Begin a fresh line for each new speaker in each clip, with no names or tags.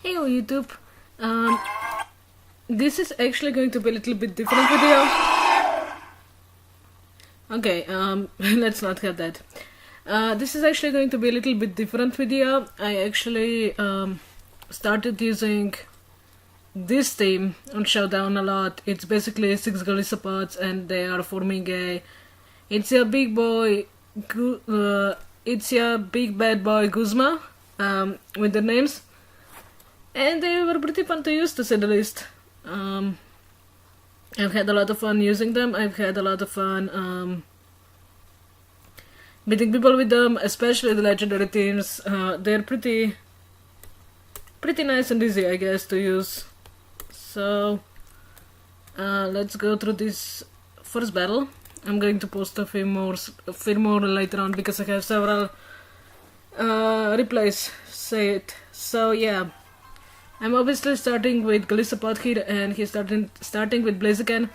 Hey YouTube, um, this is actually going to be a little bit different video. Okay, let's not have that. This is actually going to be a little bit different video. I actually started using this theme on Showdown a lot. It's basically 6 Galisapods and they are forming a... It's a big boy... it's a big bad boy Guzma with their names. And they were pretty fun to use, to say the least. I've had a lot of fun using them. I've had a lot of fun meeting people with them, especially the legendary teams. They're pretty nice and easy, I guess, to use. So let's go through this first battle. I'm going to post a few more later on because I have several replays. Say it. So yeah. I'm obviously starting with Galisapod here, and he's starting with Blaziken.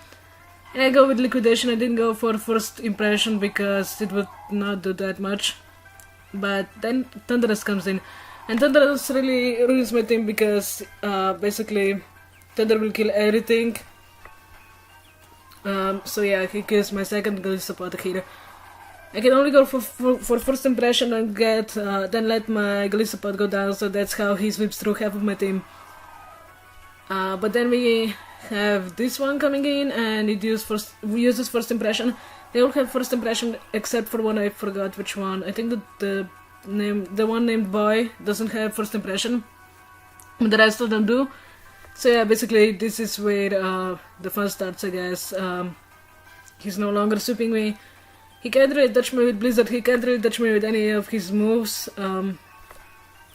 And I go with Liquidation. I didn't go for first impression because it would not do that much. But then Thunderous comes in. And Thunderous really ruins my team because basically Thunder will kill everything. So yeah, he kills my second Galisapod here. I can only go for first impression and get then let my Galisapod go down, so that's how he sweeps through half of my team. But then we have this one coming in, and it uses first impression. They all have first impression except for one. I forgot which one. I think that the one named Boy doesn't have first impression, but the rest of them do. So yeah, basically this is where the fun starts, I guess. He's no longer sweeping me. He can't really touch me with Blizzard, he can't really touch me with any of his moves, and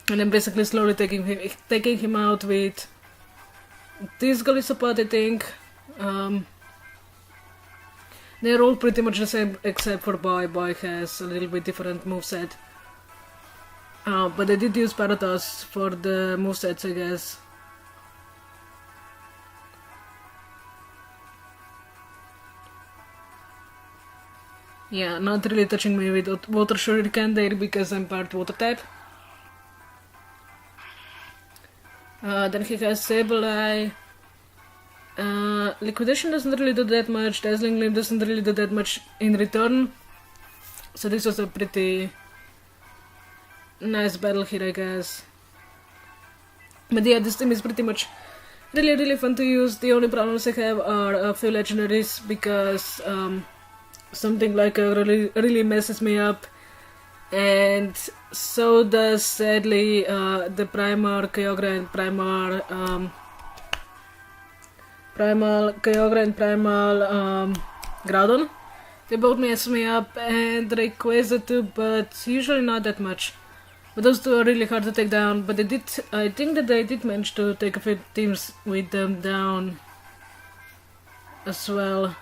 I'm basically slowly taking him out with this Galisapod, I think. They're all pretty much the same except for Boy. Boy has a little bit different moveset. But I did use Paratos for the movesets, I guess. Yeah, not really touching me with Water Shuriken there because I'm part Water type. Then he has Sableye. Liquidation doesn't really do that much. Dazzling Gleam doesn't really do that much in return. So this was a pretty nice battle here, I guess. But yeah, this team is pretty much really fun to use. The only problems I have are a few legendaries because something like really messes me up, and so does sadly the Primar, Kyogre and Primal Kyogre and Primal Groudon. They both mess me up, and Rayquaza too, but usually not that much. But those two are really hard to take down. But I think that they did manage to take a few teams with them down as well.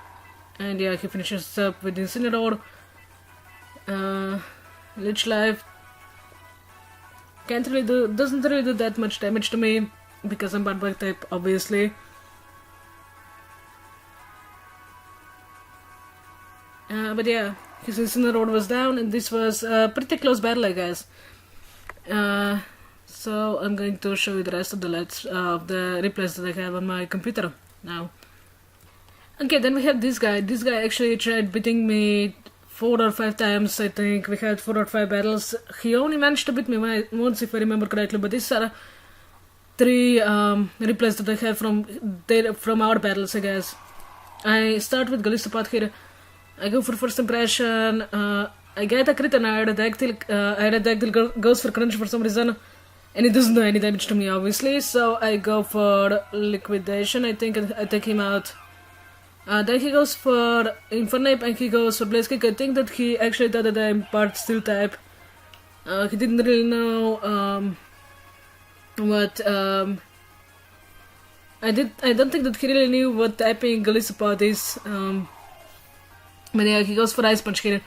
And yeah, he finishes up with Incineroar. Lich Life doesn't really do that much damage to me because I'm Barbaric type, obviously. But yeah, his Incineroar was down, and this was a pretty close battle, I guess. So I'm going to show you the rest of the replays that I have on my computer now. Okay, then we have this guy. This guy actually tried beating me 4 or 5 times, I think. We had 4 or 5 battles. He only managed to beat me once, if I remember correctly, but these are 3 replays that I have from our battles, I guess. I start with Galisapod here. I go for first impression. I get a crit and Aerodactyl goes for crunch for some reason. And it doesn't do any damage to me, obviously. So I go for Liquidation. I think I take him out. Then he goes for Infernape and he goes for Blaze Kick. I think that he actually thought that I'm part Steel type. He didn't really know what I don't think that he really knew what typing Galisapod is. But yeah, he goes for Ice Punch here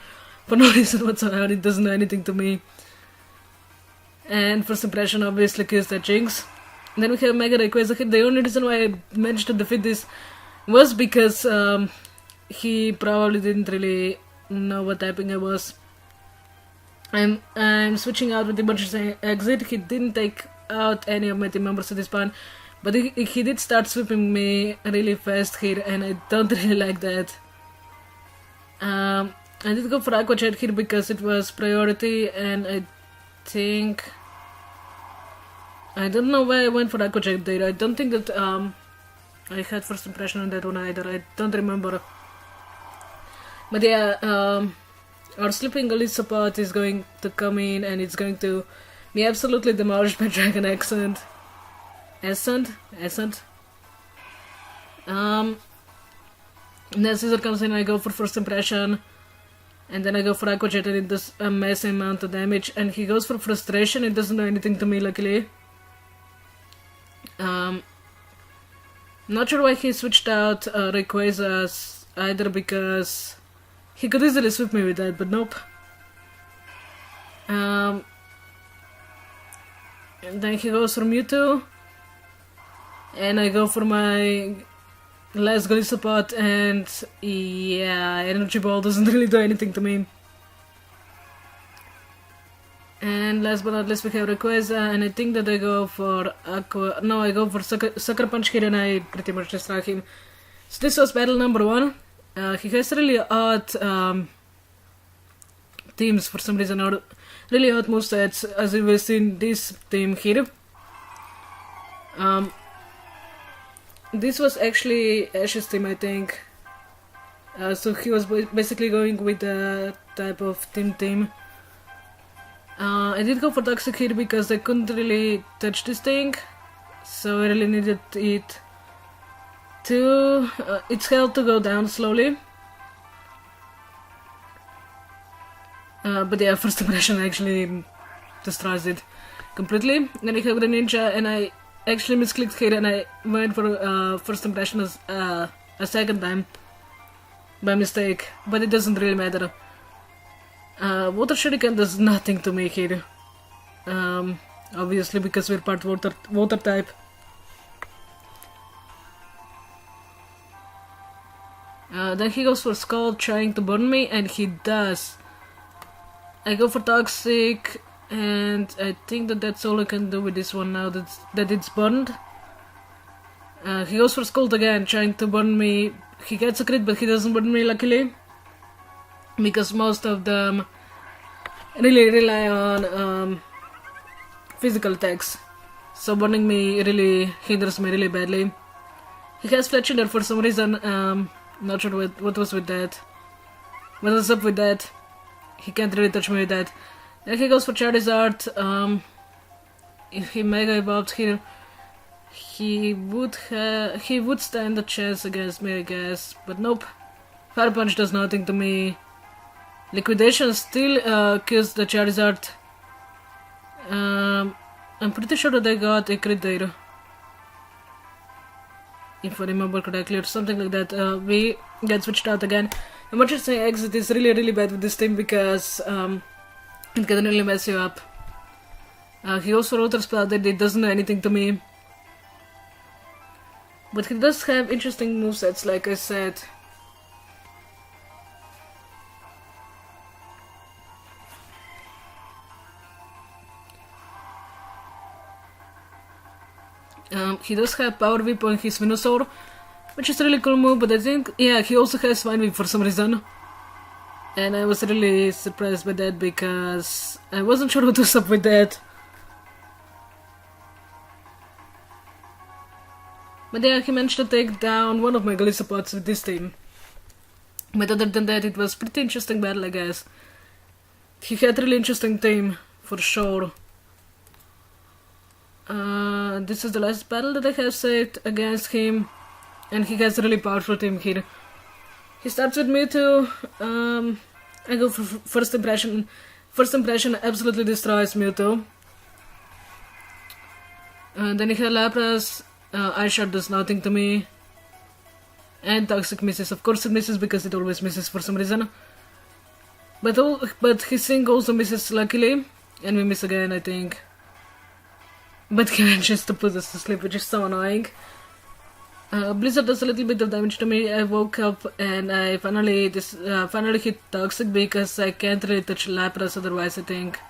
for no reason whatsoever. It doesn't do anything to me. And first impression obviously kills that Jinx. Then we have Mega Rayquaza here. The only reason why I managed to defeat this was because he probably didn't really know what typing I was. I'm switching out with emergency exit. He didn't take out any of my team members at this point. But he did start sweeping me really fast here, and I don't really like that. I did go for Aqua Jet here because it was priority, and I think... I don't know why I went for Aqua Jet there. I don't think that I had first impression on that one either. I don't remember. But yeah, our sleeping elite support is going to come in, and it's going to be absolutely demolished by Dragon Ascent. Ascent? Then Caesar comes in, I go for first impression, and then I go for Aqua Jet, and it does a massive amount of damage, and he goes for frustration. It doesn't do anything to me, luckily. Not sure why he switched out Rayquaza either, because he could easily sweep me with that, but nope. And then he goes for Mewtwo, and I go for my last Golisopod, and yeah, Energy Ball doesn't really do anything to me. And last but not least we have Rayquaza, and I think that I go for Aqua... No, I go for Sucker Punch here, and I pretty much destroy him. So this was battle number 1. He has really odd teams for some reason, or really odd movesets, as we will see in this team here. This was actually Ash's team, I think. So he was basically going with the type of team. I did go for Toxic here because I couldn't really touch this thing, so I really needed it to... its health to go down slowly. But yeah, first impression actually destroys it completely. Then I have the Ninja, and I actually misclicked here, and I went for first impression as a second time by mistake, but it doesn't really matter. Water Shuriken does nothing to me here, obviously because we're part water type. Then he goes for Skull, trying to burn me, and he does. I go for Toxic, and I think that that's all I can do with this one now that it's burned. He goes for Skull again, trying to burn me. He gets a crit, but he doesn't burn me, luckily, because most of them really rely on physical attacks, so burning me really hinders me really badly. He has Fletchinder for some reason. Not sure what was with that. What was up with that? He can't really touch me with that. Then he goes for Charizard. If he Mega Evolved here, he would stand a chance against me, I guess. But nope. Fire Punch does nothing to me. Liquidation still kills the Charizard. I'm pretty sure that I got a crit there, if I remember correctly, or something like that. We get switched out again. Emergency exit is really bad with this team because it can really mess you up. He goes for Rotor Spell that it doesn't do anything to me. But he does have interesting movesets, like I said. He does have Power Whip on his Venusaur, which is a really cool move, but I think, yeah, he also has Vine Whip for some reason. And I was really surprised by that because I wasn't sure what was up with that. But yeah, he managed to take down one of my Galisopods with this team. But other than that, it was pretty interesting battle, I guess. He had a really interesting team, for sure. This is the last battle that I have saved against him, and he has a really powerful team here. He starts with Mewtwo. I go for first impression. First impression absolutely destroys Mewtwo. Then he had Lapras. Ice Shot does nothing to me. And Toxic misses. Of course it misses because it always misses for some reason. But his Sing also misses luckily, and we miss again, I think. But he manages to put us to sleep, which is so annoying. Blizzard does a little bit of damage to me. I woke up and I finally hit Toxic because I can't really touch Lapras otherwise, I think.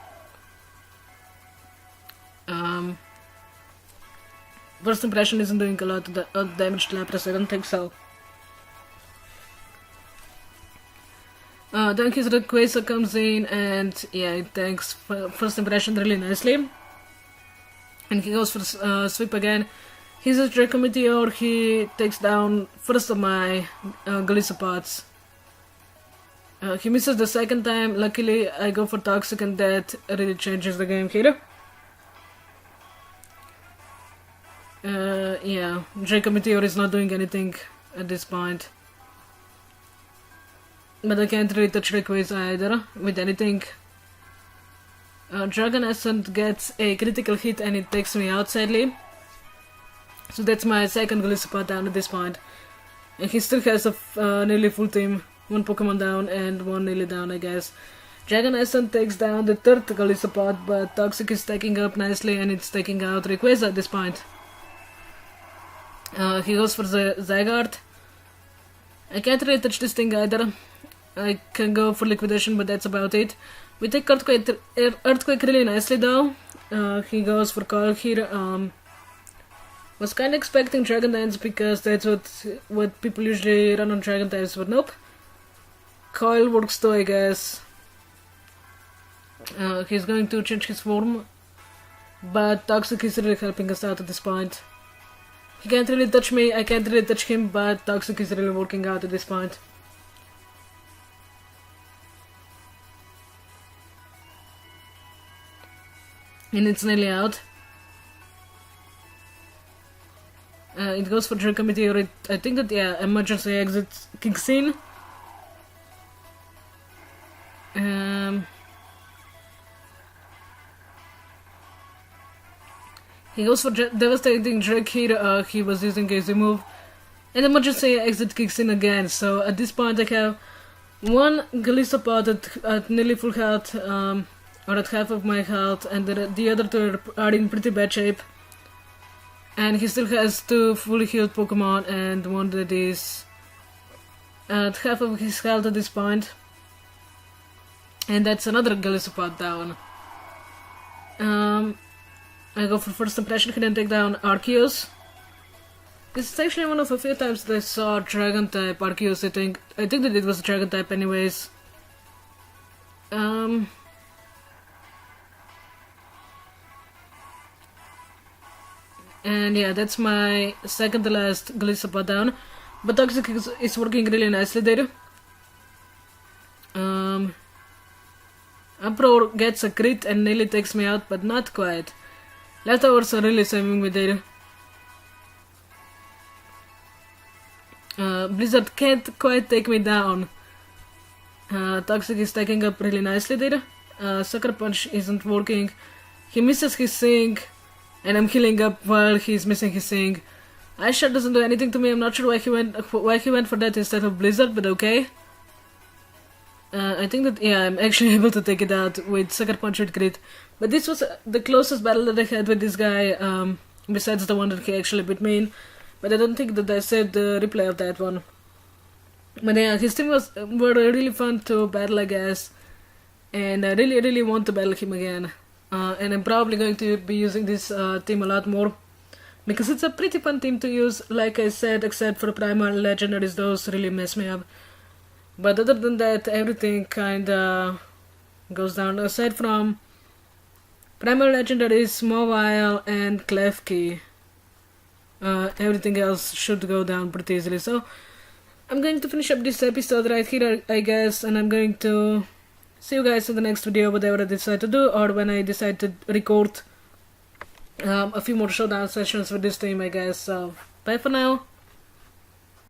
first impression isn't doing a lot of damage to Lapras, I don't think so. Then his Rayquaza comes in, and yeah, it tanks first impression really nicely. And he goes for sweep again. He's a Draco Meteor, he takes down first of my Glissopods. He misses the second time, luckily I go for Toxic, and that really changes the game here. Yeah, Draco Meteor is not doing anything at this point. But I can't really touch Rayquaza either with anything. Dragon Ascent gets a critical hit and it takes me out sadly. So that's my second Gliscopod down at this point. And he still has a nearly full team. One Pokemon down and one nearly down, I guess. Dragon Ascent takes down the third Gliscopod, but Toxic is stacking up nicely and it's taking out Rayquaza at this point. He goes for the Zygarde. I can't really touch this thing either. I can go for liquidation, but that's about it. We take Earthquake really nicely though. He goes for Coil here. Was kind of expecting Dragon Dance because that's what people usually run on Dragon types, but nope. Coil works too, I guess. He's going to change his form, but Toxic is really helping us out at this point. He can't really touch me, I can't really touch him, but Toxic is really working out at this point. And it's nearly out. It goes for Draco Meteor. I think that, yeah, emergency exit kicks in. He goes for Devastating Drake here. He was using a Z move. And emergency exit kicks in again. So at this point I have one Gliscopod at nearly full health. Or at half of my health, and the other two are in pretty bad shape. And he still has two fully healed Pokemon and one that is at half of his health at this point. And that's another Gliscopod down. I go for first impression, he didn't take down Arceus. This is actually one of a few times that I saw Dragon type Arceus. I think that it was Dragon type anyways. And yeah, that's my second to last Gliscopod down. But Toxic is working really nicely there. Uproar gets a crit and nearly takes me out, but not quite. Leftovers are really saving me there. Blizzard can't quite take me down. Toxic is stacking up really nicely there. Sucker Punch isn't working. He misses his Sink. And I'm healing up while he's missing his thing. Ice Shot doesn't do anything to me. I'm not sure why he went for that instead of Blizzard, but okay. I think that, yeah, I'm actually able to take it out with Sucker Punch with crit. But this was the closest battle that I had with this guy, besides the one that he actually beat me in. But I don't think that I saved the replay of that one. But yeah, his team were really fun to battle, I guess. And I really want to battle him again. And I'm probably going to be using this team a lot more because it's a pretty fun team to use, like I said, except for Primal Legendaries, those really mess me up. But other than that, everything kinda goes down, aside from Primal Legendaries, Mobile and Klefki. Everything else should go down pretty easily. So I'm going to finish up this episode right here, I guess, and I'm going to see you guys in the next video, whatever I decide to do, or when I decide to record a few more Showdown sessions with this team, I guess. So, bye for now.